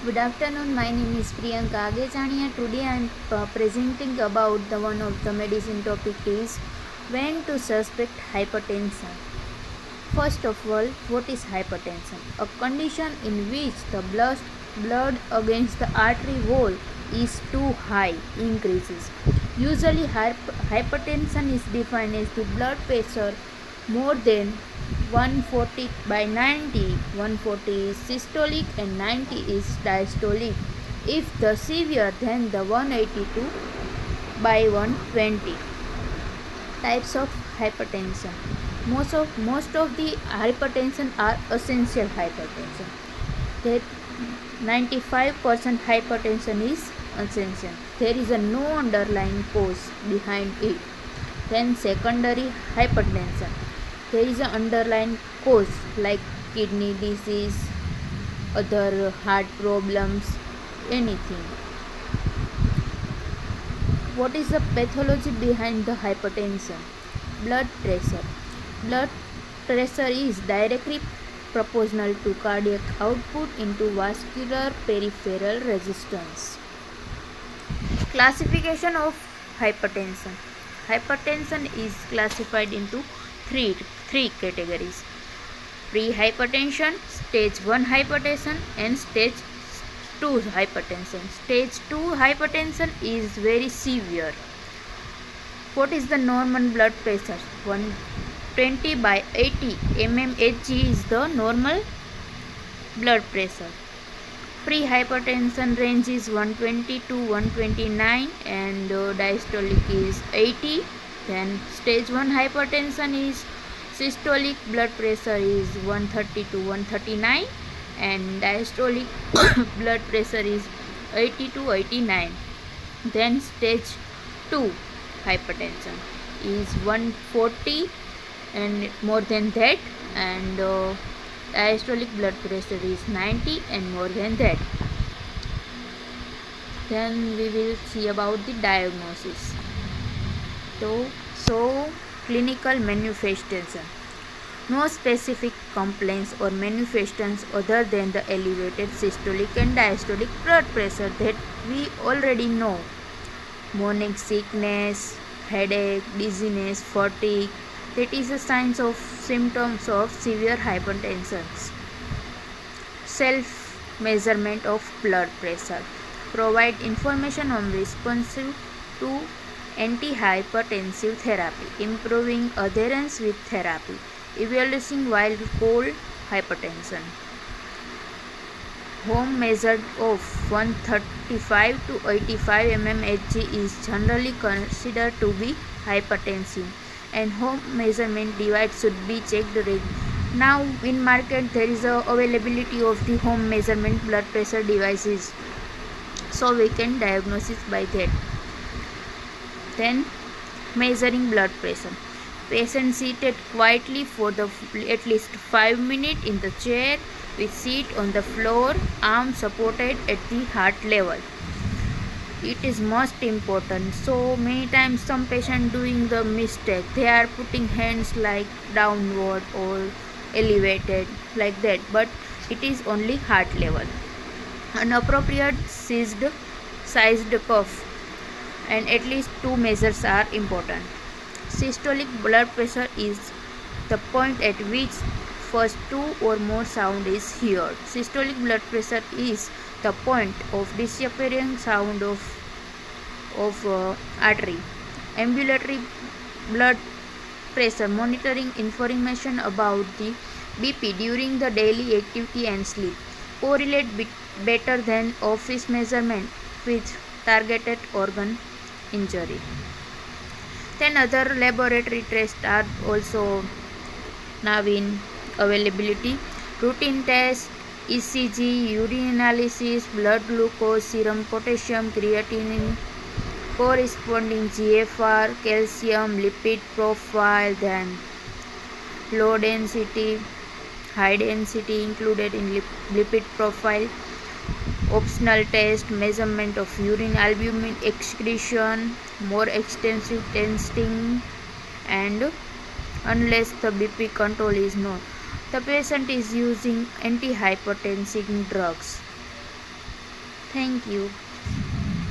Good afternoon. My name is Priyanka Agechania. Today I am presenting about one of the medicine topic is when to suspect hypertension. First of all, what is hypertension? A condition in which the blood against the artery wall is too high, increases. Usually hypertension is defined as the blood pressure more than 140 by 90. 140 is systolic and 90 is diastolic. If the severe, then the 182 by 120. Types of hypertension. Most of the hypertension are essential hypertension. That 95% hypertension is essential. There is no underlying cause behind it. Then secondary hypertension. There is an underlying cause like kidney disease, other heart problems, anything. What is the pathology behind the hypertension? Blood pressure. Blood pressure is directly proportional to cardiac output into vascular peripheral resistance. Classification of hypertension. Hypertension is classified into three categories: pre-hypertension, stage 1 hypertension and stage 2 hypertension. Stage 2 hypertension is very severe. What is the normal blood pressure? 120 by 80 mmHg is the normal blood pressure. Pre-hypertension range is 120 to 129 and diastolic is 80. Then stage 1 hypertension is systolic blood pressure is 130 to 139 and diastolic blood pressure is 80 to 89. Then stage 2 hypertension is 140 and more than that, and diastolic blood pressure is 90 and more than that. Then we will see about the diagnosis. So clinical manifestation. No specific complaints or manifestations other than the elevated systolic and diastolic blood pressure that we already know. Morning sickness, headache, dizziness, fatigue, that is a signs of symptoms of severe hypertension. Self measurement of blood pressure. Provide information on responsive to antihypertensive therapy, improving adherence with therapy, evaluating while cold hypertension. Home measured of 135 to 85 mmHg is generally considered to be hypertensive, and home measurement device should be checked regularly. Now in market there is a availability of the home measurement blood pressure devices, so we can diagnose it by that. Then measuring blood pressure. Patient seated quietly for at least 5 minutes in the chair with seat on the floor, arms supported at the heart level. It is most important. So many times some patient doing the mistake. They are putting hands like downward or elevated like that, but it is only heart level. An appropriate sized cuff and at least 2 measures are important. Systolic blood pressure is the point at which first 2 or more sound is heard. Systolic blood pressure is the point of disappearing sound of artery. Ambulatory blood pressure monitoring information about the BP during the daily activity and sleep correlate better than office measurement with targeted organ injury. Then other laboratory tests are also now in availability. Routine tests, ECG, urine analysis, blood glucose, serum potassium, creatinine, corresponding GFR, calcium, lipid profile, then low density, high density included in lipid profile. Optional test, measurement of urine albumin excretion, more extensive testing, and unless the BP control is known, the patient is using antihypertensive drugs. Thank you.